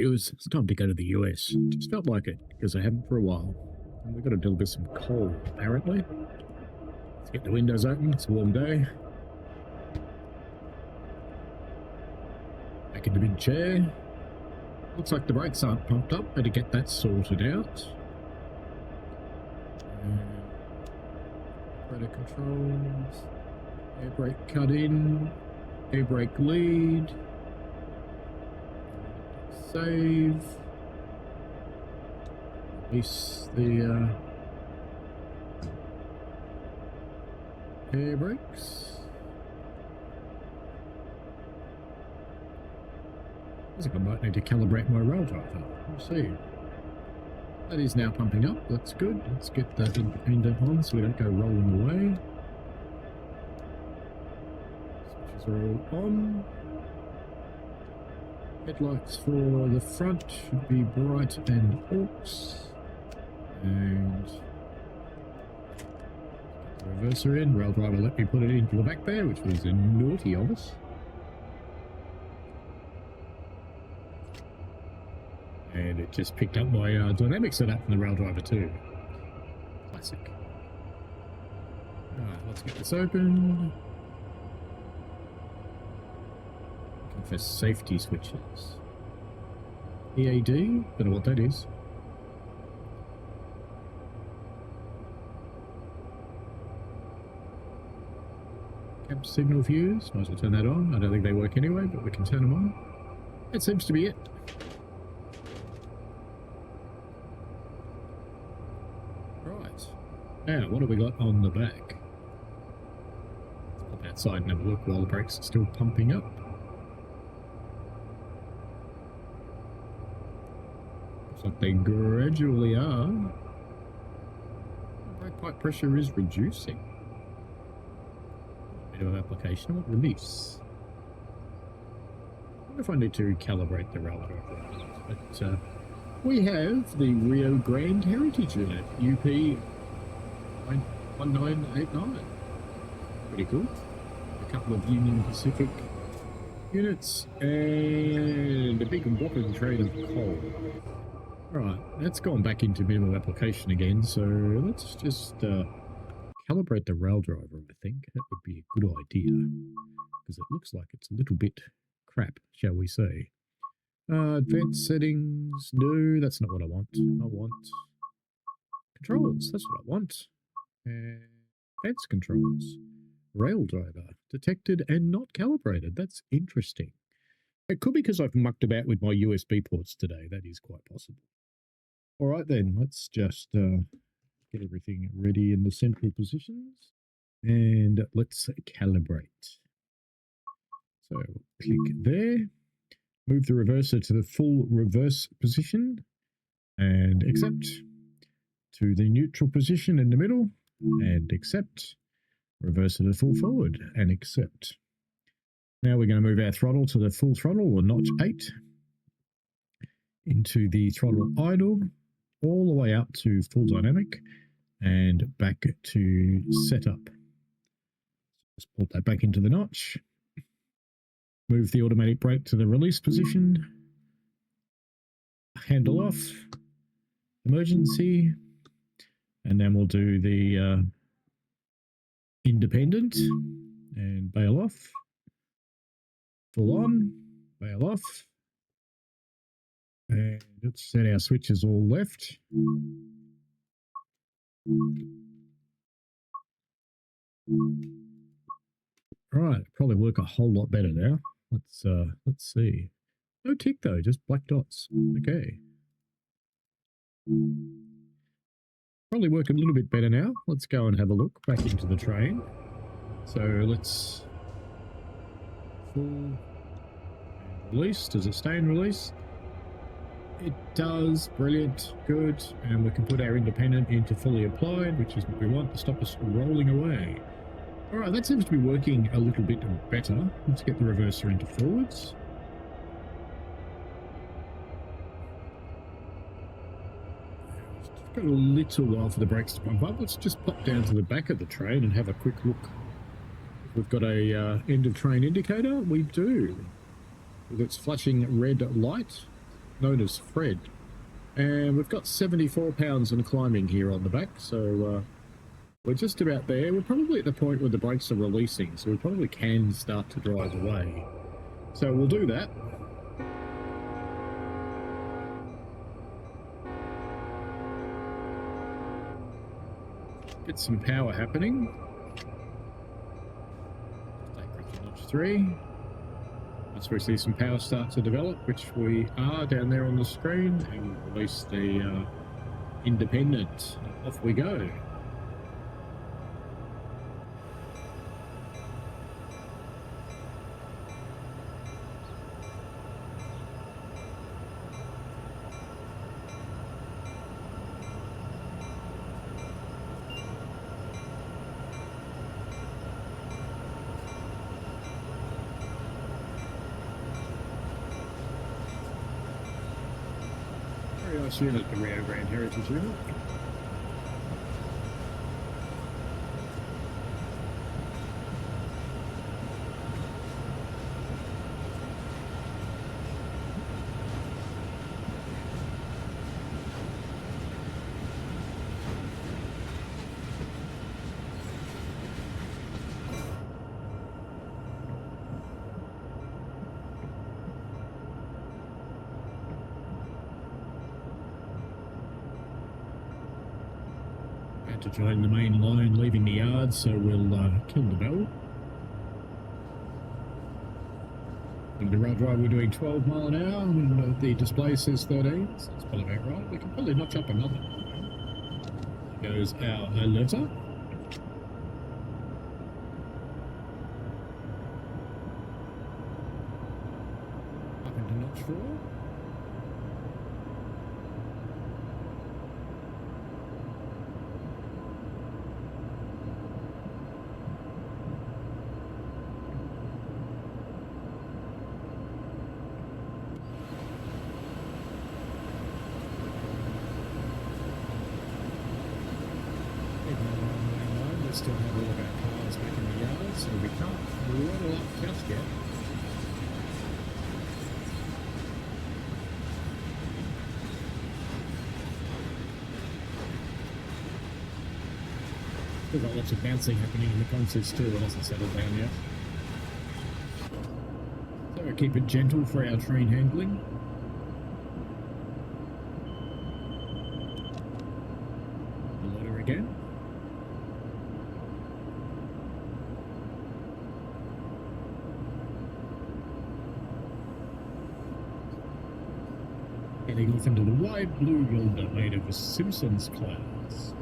viewers, it's time to go to the US. Just felt like it, because I haven't for a while. And we've got to deliver some coal, apparently. Let's get the windows open, it's a warm day. Back in the big chair. Looks like the brakes aren't pumped up, better get that sorted out. Operator controls. Air brake cut in. Air brake lead. Save. Release the air brakes. I think I might need to calibrate my rail driver. We'll see. That is now pumping up. That's good. Let's get that independent on so we don't go rolling away. Switches are all on. Headlights for the front should be bright and aux. And get the reverser in. Rail driver let me put it into the back there, which was naughty of us. And it just picked up my dynamic setup from the rail driver too. Classic. Alright, let's get this open. For safety switches. EAD, don't know what that is. Cab signal fuse, might as well turn that on. I don't think they work anyway, but we can turn them on. That seems to be it. Right. Now, what have we got on the back? Let's pop outside and have a look while the brakes are still pumping up. Like they gradually are. Brake pipe pressure is reducing. Bit of application. What release? I wonder if I need to calibrate the rail driver. But we have the Rio Grande Heritage Unit, UP 1989. Pretty cool. A couple of Union Pacific units and a big whopping train of coal. Right, that's gone back into minimum application again, so let's just calibrate the rail driver, I think. That would be a good idea, because it looks like it's a little bit crap, shall we say. Advanced settings, no, that's not what I want. I want controls, that's what I want. And advanced controls, rail driver, detected and not calibrated, that's interesting. It could be because I've mucked about with my USB ports today, that is quite possible. All right then, let's just get everything ready in the central positions and let's calibrate. So click there, move the reverser to the full reverse position and accept, to the neutral position in the middle and accept, reverser to full forward and accept. Now we're going to move our throttle to the full throttle or notch 8 into the throttle idle, all the way up to full dynamic and back to setup. Just put that back into the notch. Move the automatic brake to the release position. Handle off. Emergency. And then we'll do the independent and bail off. Full on. Bail off. And let's set our switches all left. Right, probably work a whole lot better now. Let's see. No tick though, just black dots. Okay. Probably work a little bit better now. Let's go and have a look back into the train. So let's full release. Does it stay in release? It does. Brilliant. Good. And we can put our independent into fully applied, which is what we want to stop us rolling away. All right, that seems to be working a little bit better. Let's get the reverser into forwards. It's got a little while for the brakes to pump up. Let's just pop down to the back of the train and have a quick look. We've got a end of train indicator. We do. With its flashing red light. known as Fred. And we've got 74 pounds in climbing here on the back, so we're just about there. We're probably at the point where the brakes are releasing, so we probably can start to drive away. So we'll do that. Get some power happening. Take notch 3. Once we see some power start to develop, which we are down there on the screen, and we'll release the independent. Off we go. Very nice unit, the Rio Grande Heritage Unit. To join the main line, leaving the yard, so we'll kill the bell. In the right drive, we're doing 12 mile an hour, and the display says 13, so that's probably about right. We can probably notch up another. There goes our letter. Up into notch 4. Still have all of our cars back in the yard, so we can't roll up just yet. We've got lots of bouncing happening in the concerts too. It hasn't settled down yet. So we keep it gentle for our train handling. The letter again. Heading off into the wide blue yonder made of Simpsons clouds.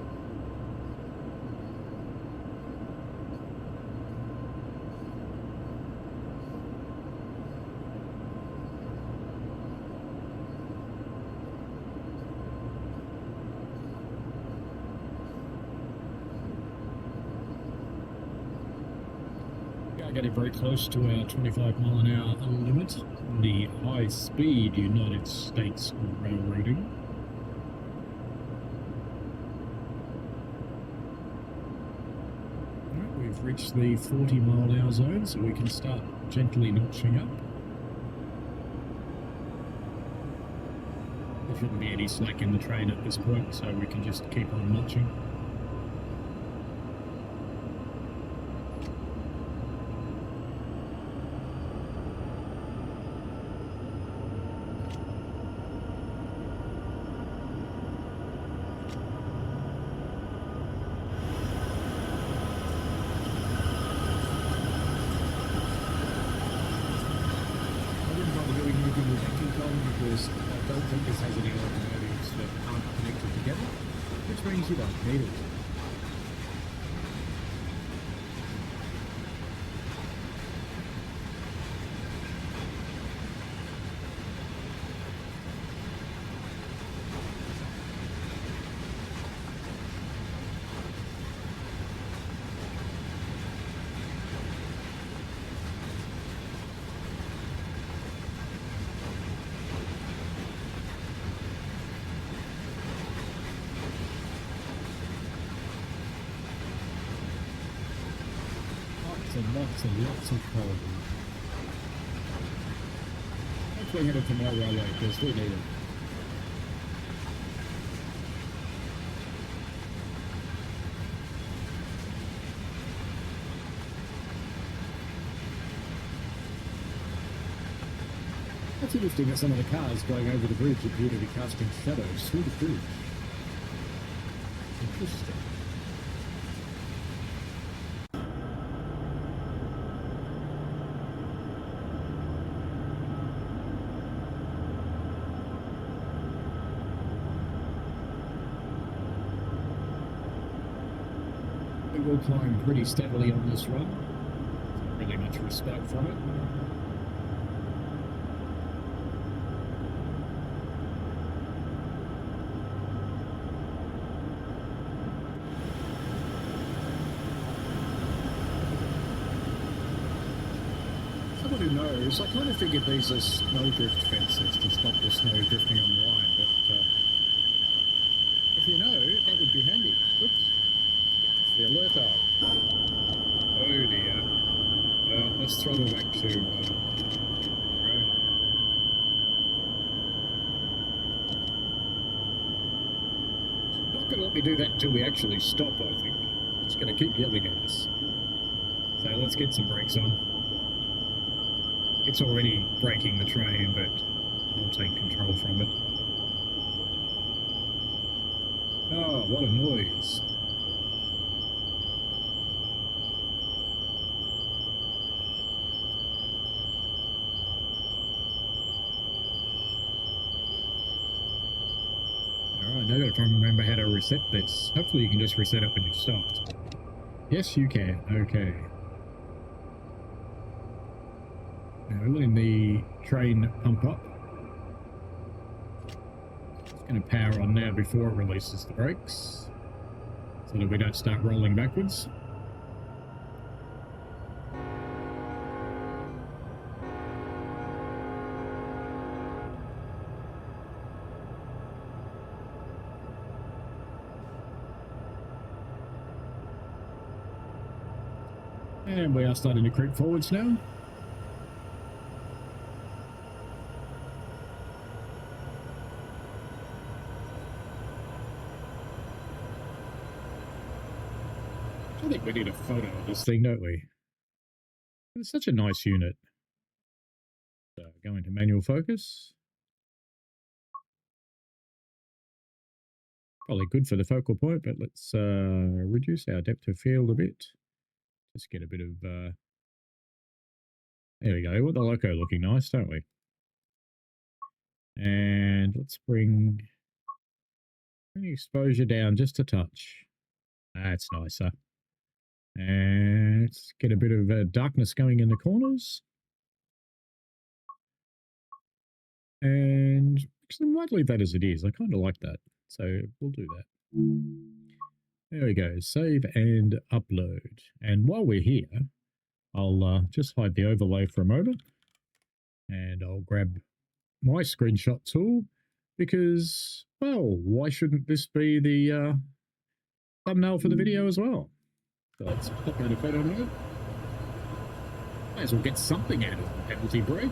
We are getting very close to our 25 mile an hour limit. The high-speed United States railroading. Right, we've reached the 40 mile an hour zone, so we can start gently notching up. There shouldn't be any slack in the train at this point, so we can just keep on notching. Because I don't think this has any locomotives that aren't connected together, which means you don't need it. Lots and lots of coal. Definitely headed for my railway because we need it. It's interesting that some of the cars going over the bridge appear to be casting shadows through the bridge. Interesting. We will climb pretty steadily on this run. Not really much respite from it. Someone who knows, I kind of figured these are snowdrift fences to stop the snow drifting on the line, but if you know, that would be handy. Oops. The alert up. Oh dear. Let's throttle back to not going to let me do that until we actually stop, I think. It's going to keep yelling at us. So let's get some brakes on. It's already braking the train, but I'll take control from it. Oh, what a noise. Alright, now I've got to try and remember how to reset this. Hopefully you can just reset it when you've stopped. Yes, you can. Okay. Now we're letting the train pump up. It's going to power on now before it releases the brakes, so that we don't start rolling backwards. And we are starting to creep forwards now. I think we need a photo of this thing, don't we? It's such a nice unit. So go into manual focus. Probably good for the focal point, but let's reduce our depth of field a bit. Just get a bit of... there we go. With the loco looking nice, don't we? And let's bring the exposure down just a touch. That's nicer. And let's get a bit of darkness going in the corners. And actually, I might leave that as it is. I kind of like that. So we'll do that. There we go. Save and upload. And while we're here, I'll just hide the overlay for a moment. And I'll grab my screenshot tool because, well, why shouldn't this be the thumbnail for the video as well? So let's pop out a photo of it. Might as well get something out of the penalty break.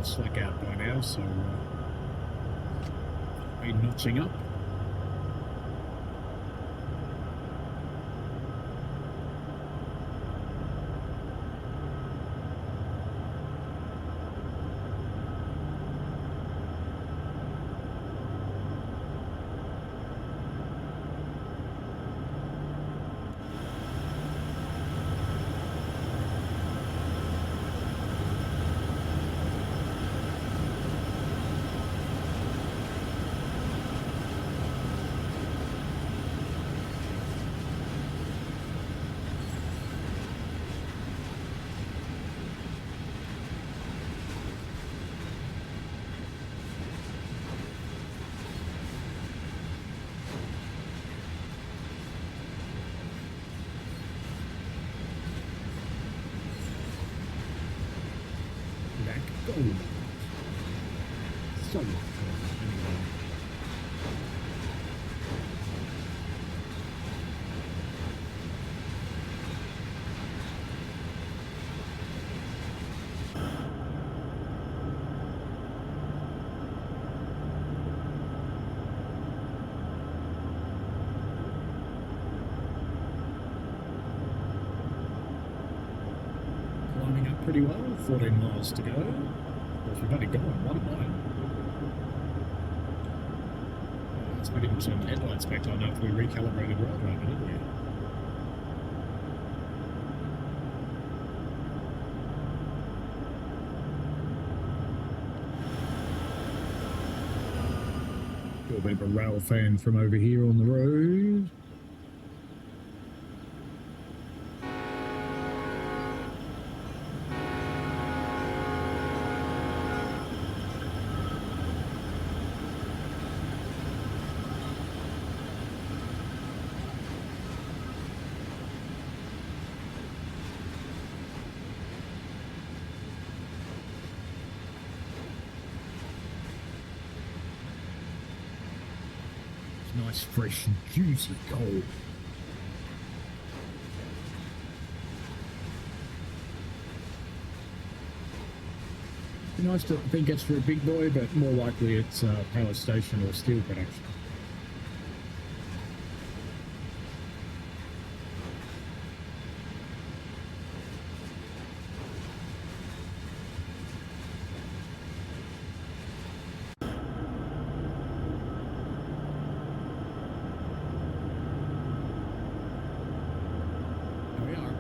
Slack out by now, so be notching up. Gold. So much fun. Anyway. Climbing up pretty well, 14 miles to go. Of course, we've only gone 1 mile. It's not even some headlights back on after we recalibrated right over, didn't we? Got a bit of a rail fan from over here on the road. Nice, fresh, juicy coal. Be nice to think it's for a big boy, but more likely it's power station or steel production.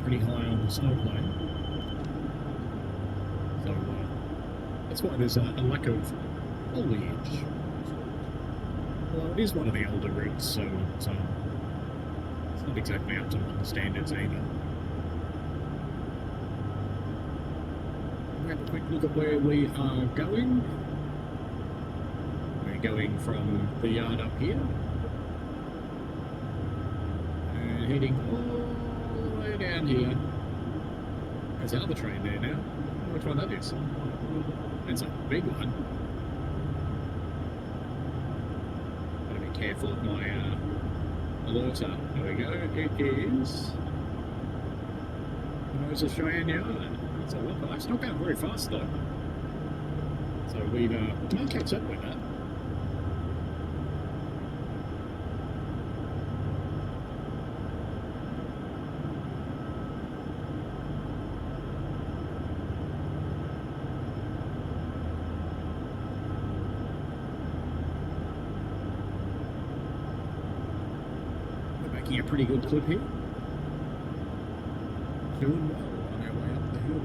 Pretty high on the snow plain, so that's why there's a lack of foliage. Well, it is one of the older routes, so it's not exactly up to modern standards either. We'll have a quick look at where we are going. We're going from the yard up here and heading down here. There's another train there now. Which one that is? It's a big one. Gotta be careful of my alerter. There we go. It is Hermosa Cheyenne Yard. It's a lot. It's not going very fast though. So we might catch up with that. A pretty good clip here. Doing well on our way up the hill.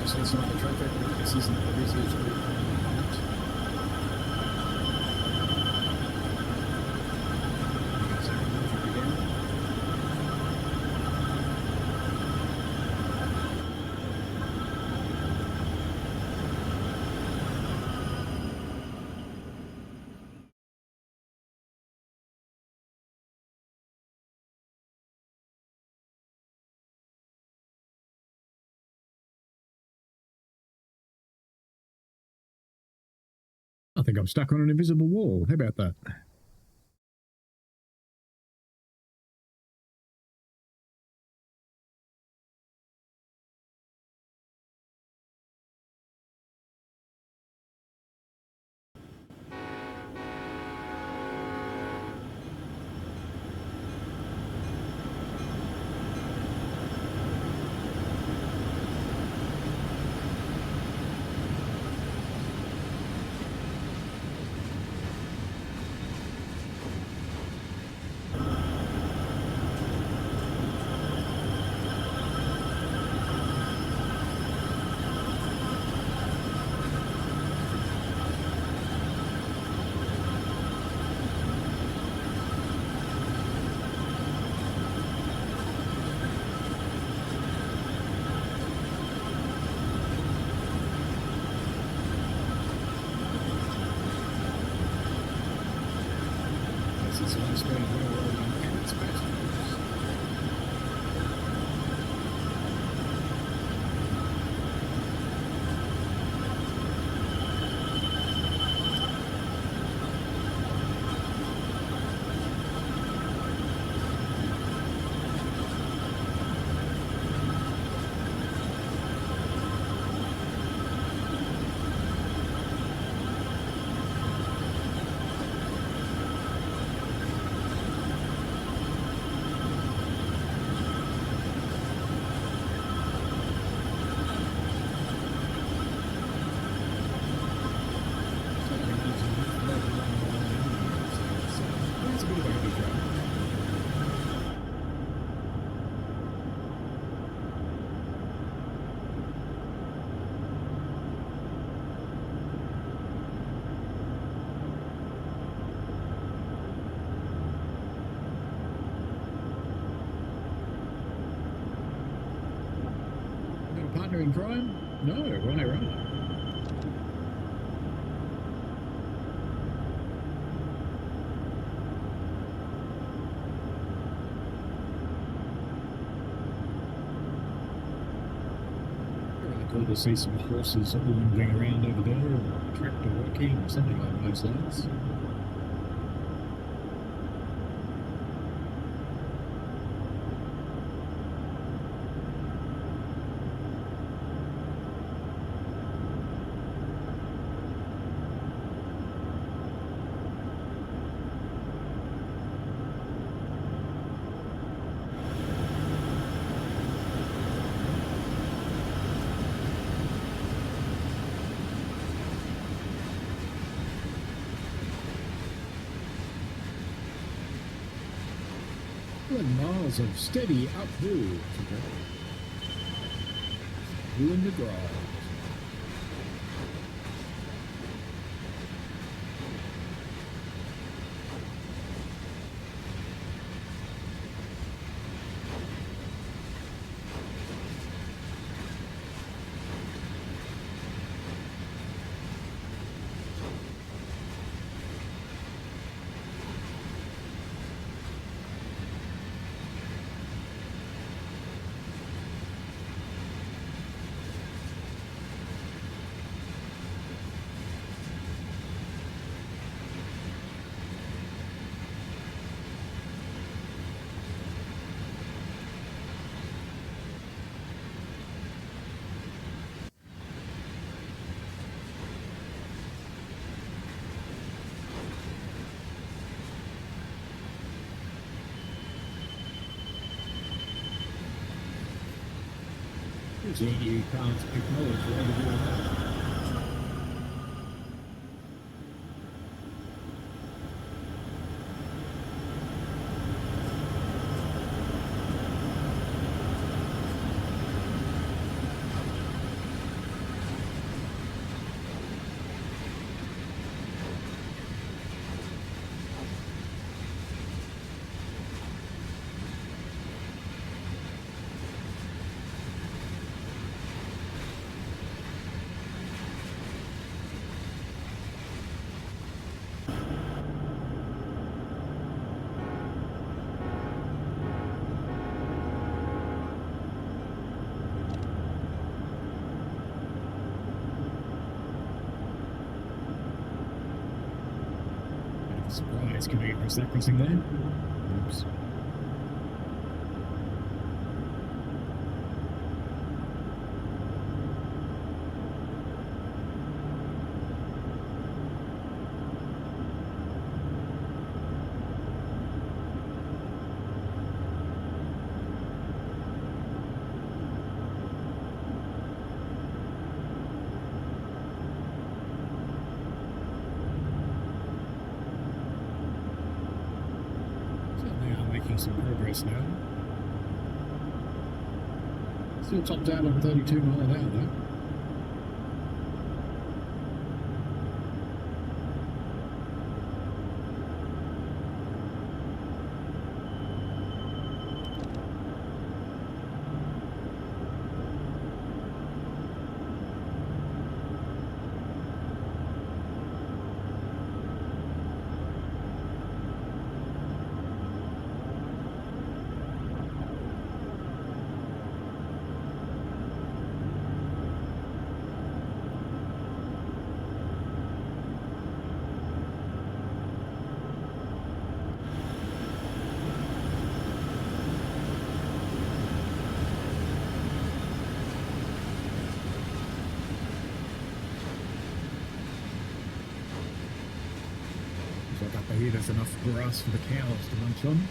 This isn't the traffic. This isn't the busiest route. I think I'm stuck on an invisible wall. How about that? This is one straight railroad and its passengers. Partner in crime? No, right. Really cool to see some horses wandering around over there, or a tractor working, or something like those lines. Miles of steady uphill to go. Doing the drive. You can't acknowledge whatever you're about. Surprise coming across that crossing there. Oops. Some progress now. Still topped out on 32 mile an hour though. Like up here, there's enough grass for the cows to munch on.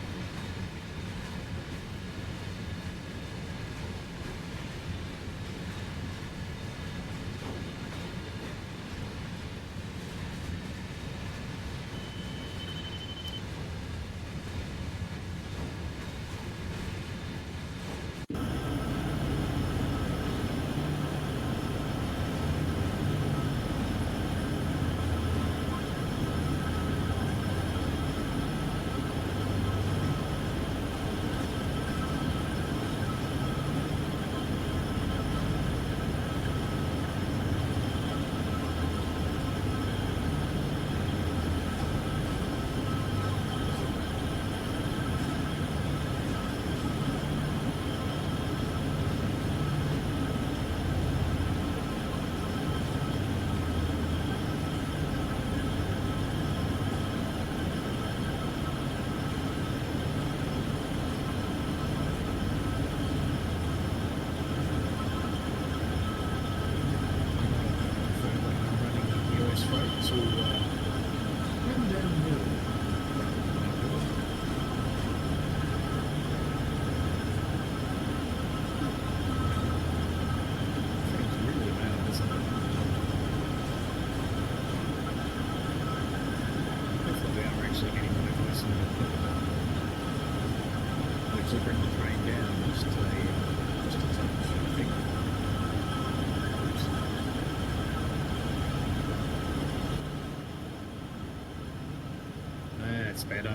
Better.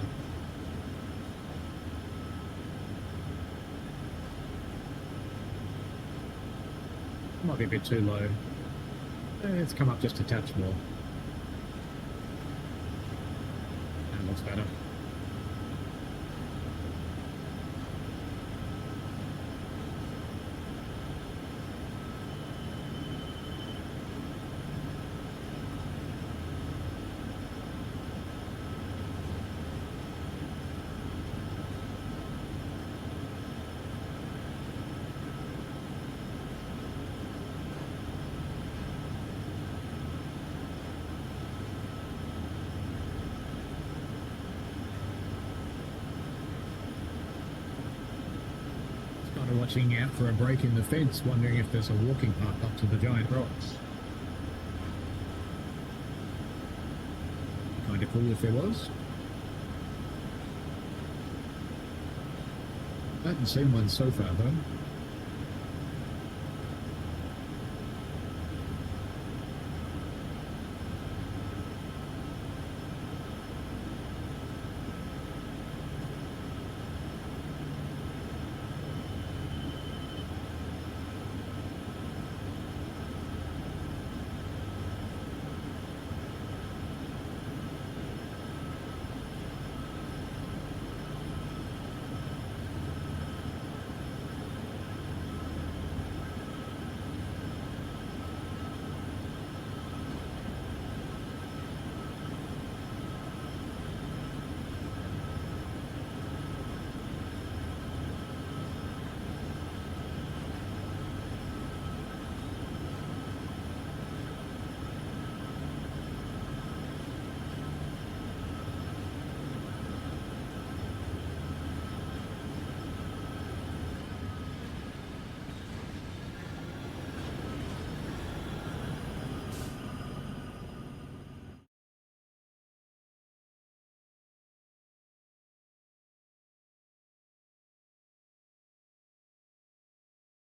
Might be a bit too low. It's come up just a touch more. That looks better. Watching out for a break in the fence, wondering if there's a walking path up to the giant rocks. Kind of cool if there was. I haven't seen one so far though.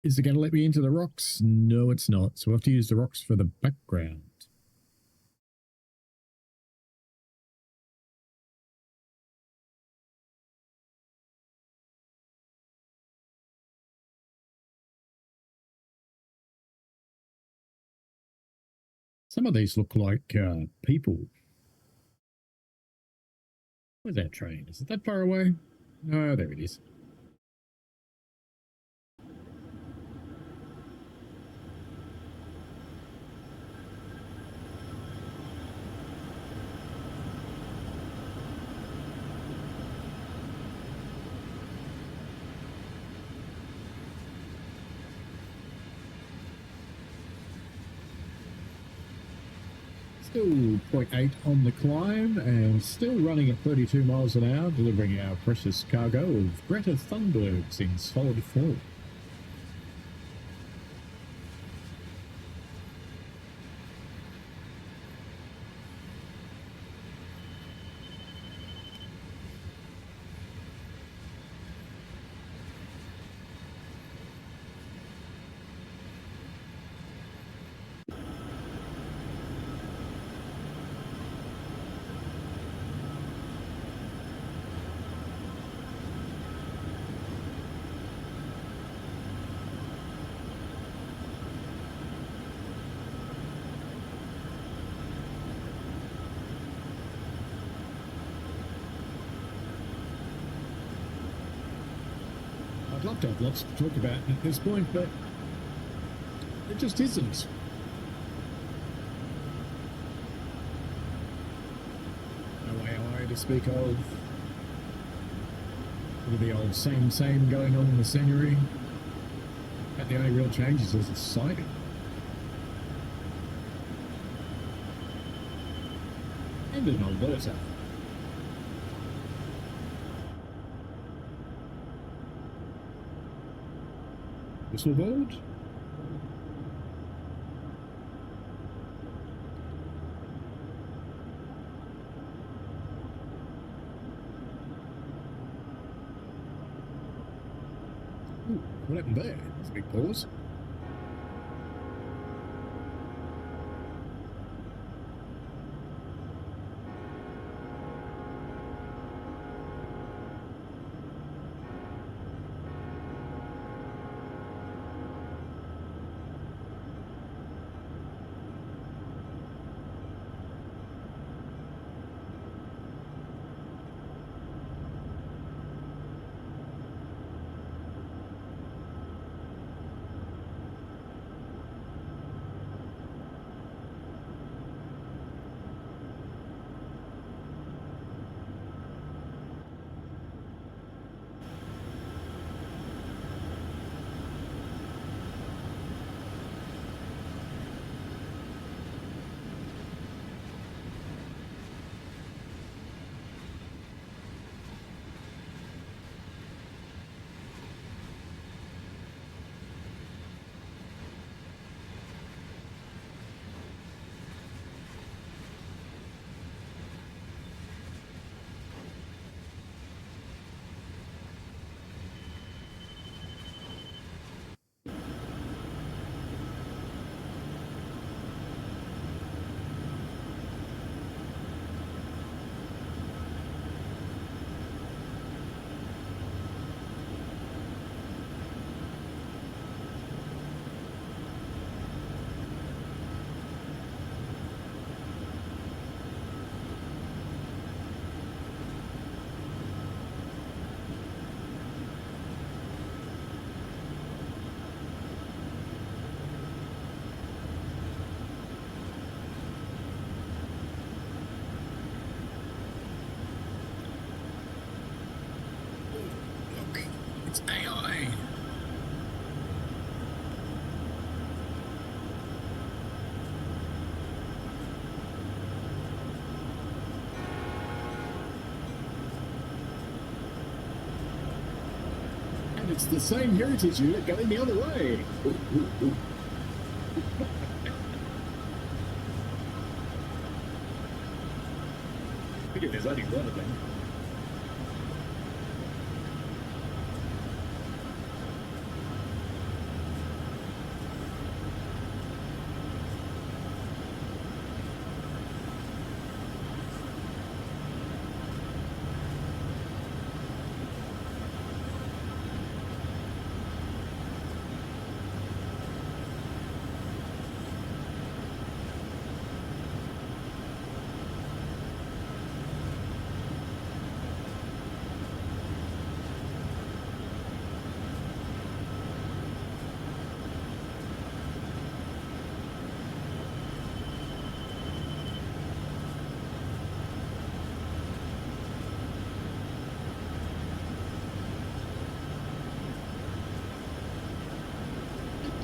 Is it going to let me into the rocks? No, it's not. So we'll have to use the rocks for the background. Some of these look like people. Where's that train? Is it that far away? Oh, there it is. Still 0.8 on the climb and still running at 32 miles an hour, delivering our precious cargo of Greta Thunbergs in solid form. I'd love to have lots to talk about at this point, but it just isn't. No AI to speak of. With the old same going on in the scenery. But the only real change is the sighting. And in Alberta. Whistleboard? Ooh, what happened there? There's a big pause. It's AI. And it's the same heritage unit going the other way. Ooh, ooh, ooh. I figure there's only one of them.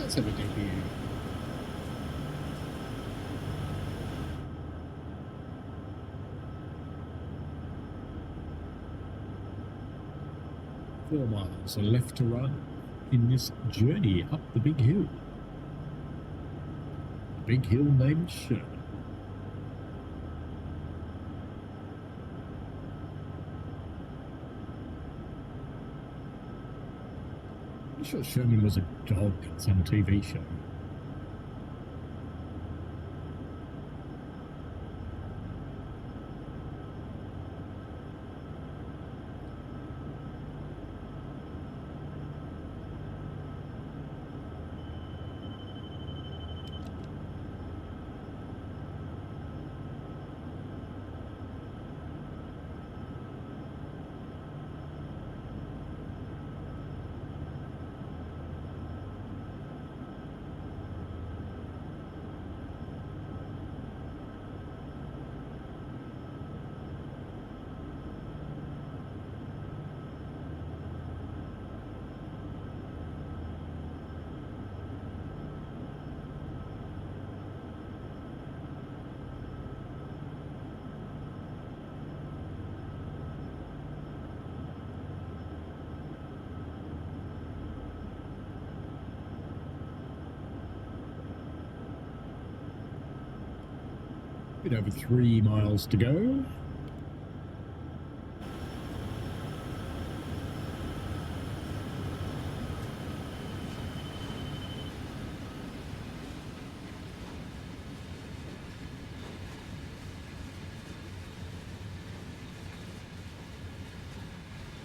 Let's have a look here. Four miles are left to run in this journey up the big hill. The big hill named Sherman. I'm sure Sherman was a dog in some TV show. Bit over 3 miles to go.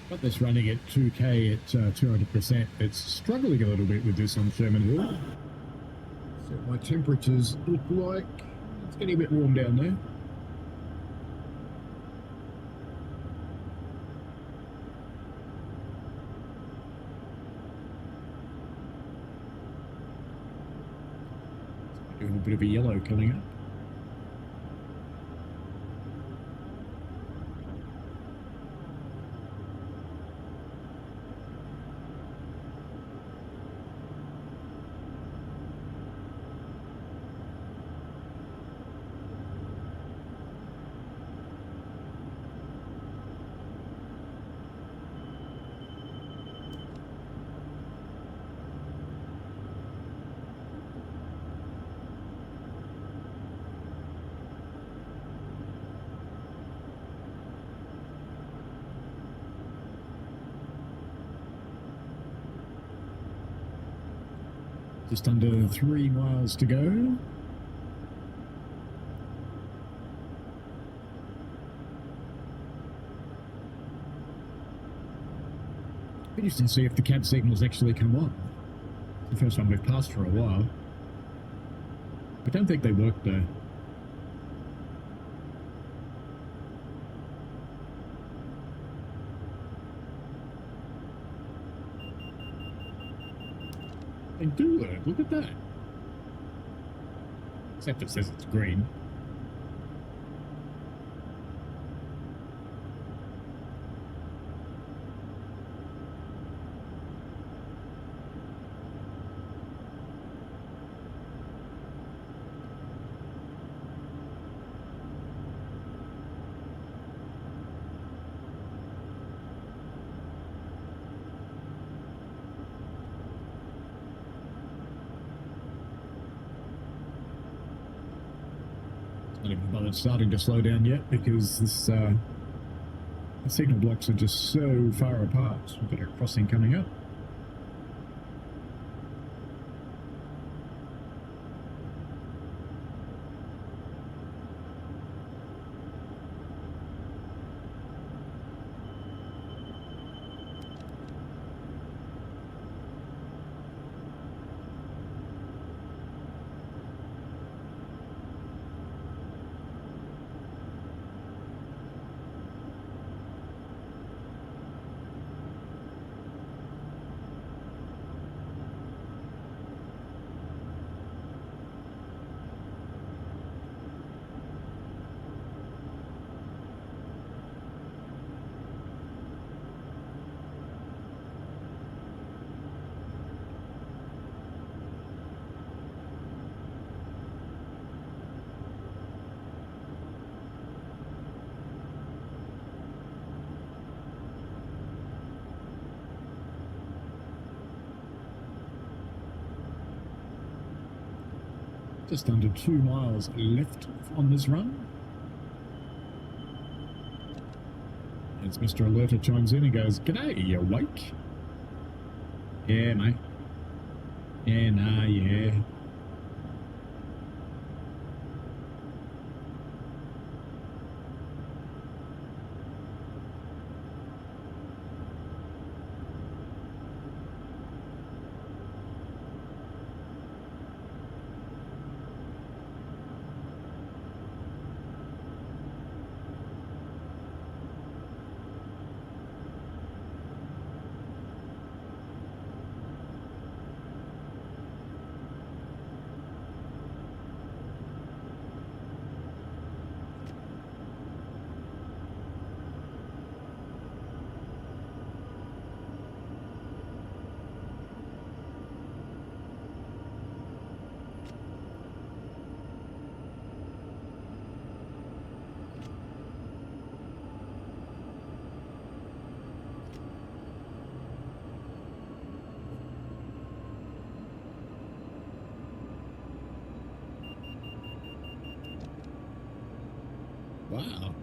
Got this running at 2K at 200%. It's struggling a little bit with this on Sherman Hill. So my temperatures look like it's getting a bit warm down there. Doing a bit of a yellow coming up. Just under 3 miles to go. Interesting to see if the cab signals actually come on. It's the first one we've passed for a while. I don't think they work though. They do work, look at that. Except it says it's green. Not even bothered starting to slow down yet because this the signal blocks are just so far apart. We've got a crossing coming up. Just under 2 miles left on this run. As Mr. Alerter chimes in and goes, "G'day, you awake?" "Yeah, mate." "Yeah, nah, yeah." Wow.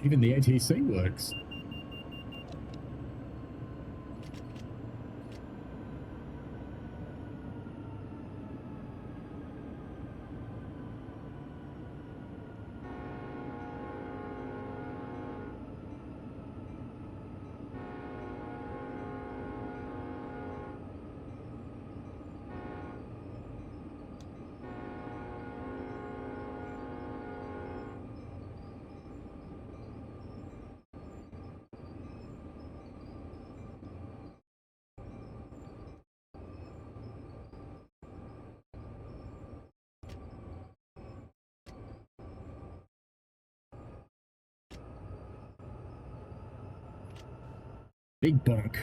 Even the ATC works. Big bonk.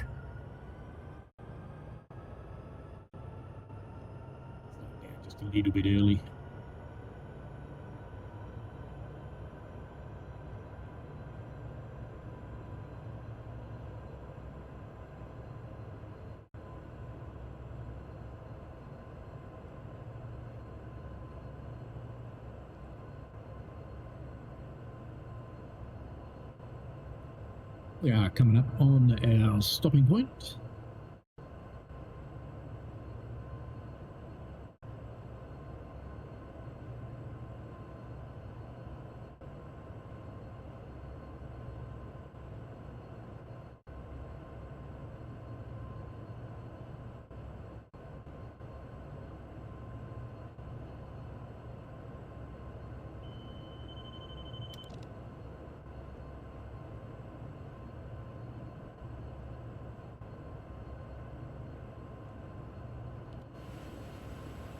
Just a little bit early. We are coming up on our stopping point.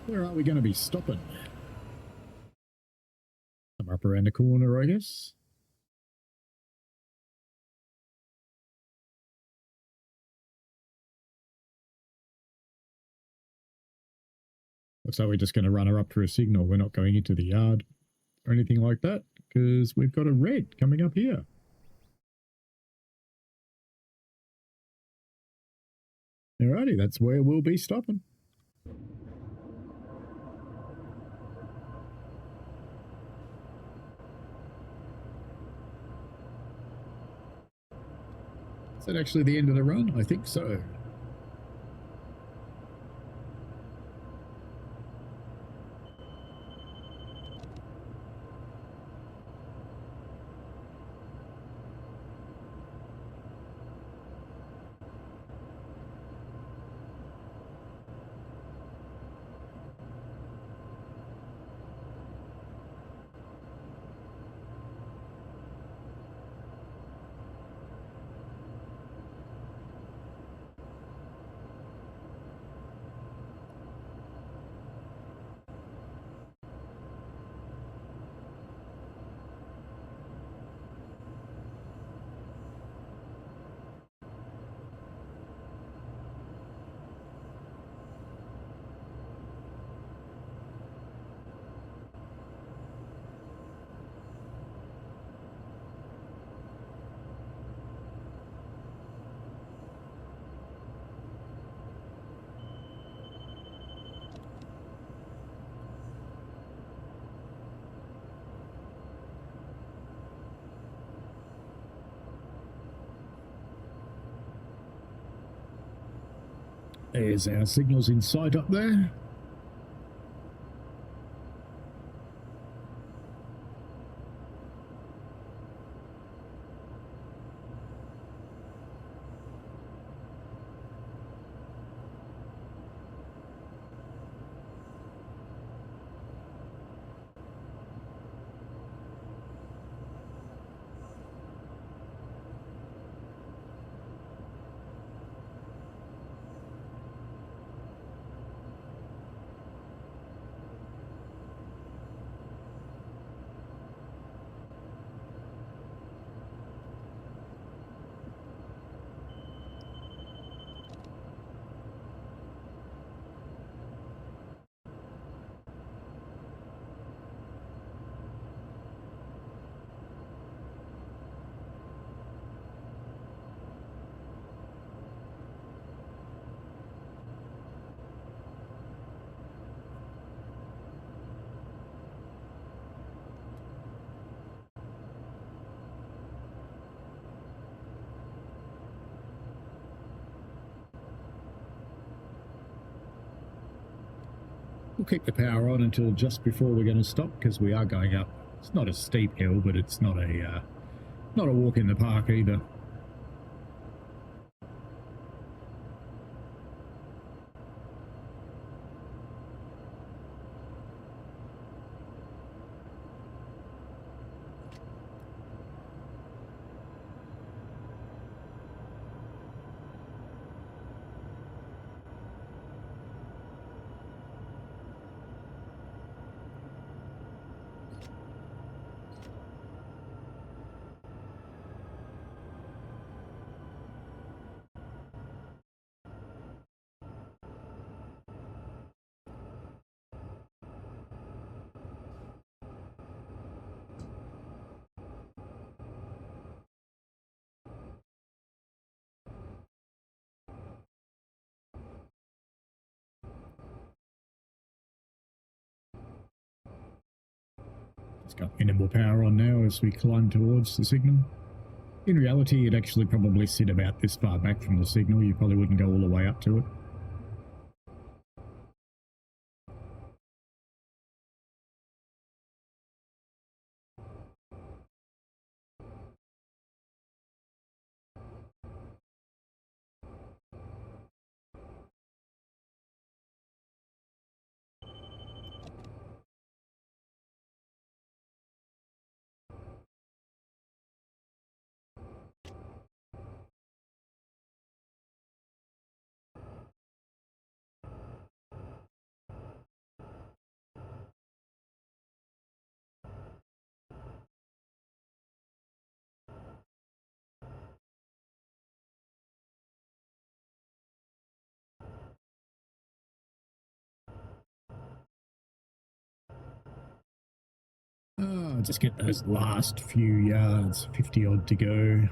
Where are we going to be stopping? Come up around the corner, I guess. Looks like we're just going to run her up for a signal. We're not going into the yard or anything like that because we've got a red coming up here. Alrighty, that's where we'll be stopping. Is that actually the end of the run? I think so. There's our signals in sight up there. We'll keep the power on until just before we're going to stop because we are going up. It's not a steep hill, but it's not a walk in the park either. It's got minimal power on now as we climb towards the signal. In reality, it'd actually probably sit about this far back from the signal. You probably wouldn't go all the way up to it. Just get those last few yards, 50 odd to go.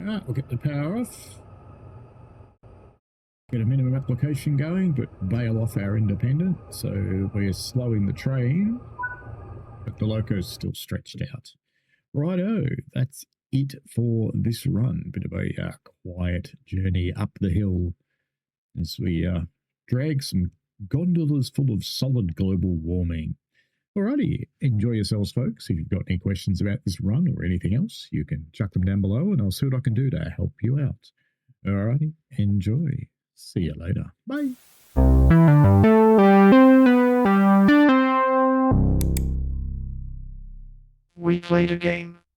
Alright, we'll get the power off. Get a minimum application going, but bail off our independent. So we're slowing the train, but the loco's still stretched out. Righto, that's it for this run. Bit of a quiet journey up the hill as we drag some gondolas full of solid global warming. Alrighty, enjoy yourselves, folks. If you've got any questions about this run or anything else, you can chuck them down below and I'll see what I can do to help you out. Alrighty, enjoy. See you later. Bye. We played a game.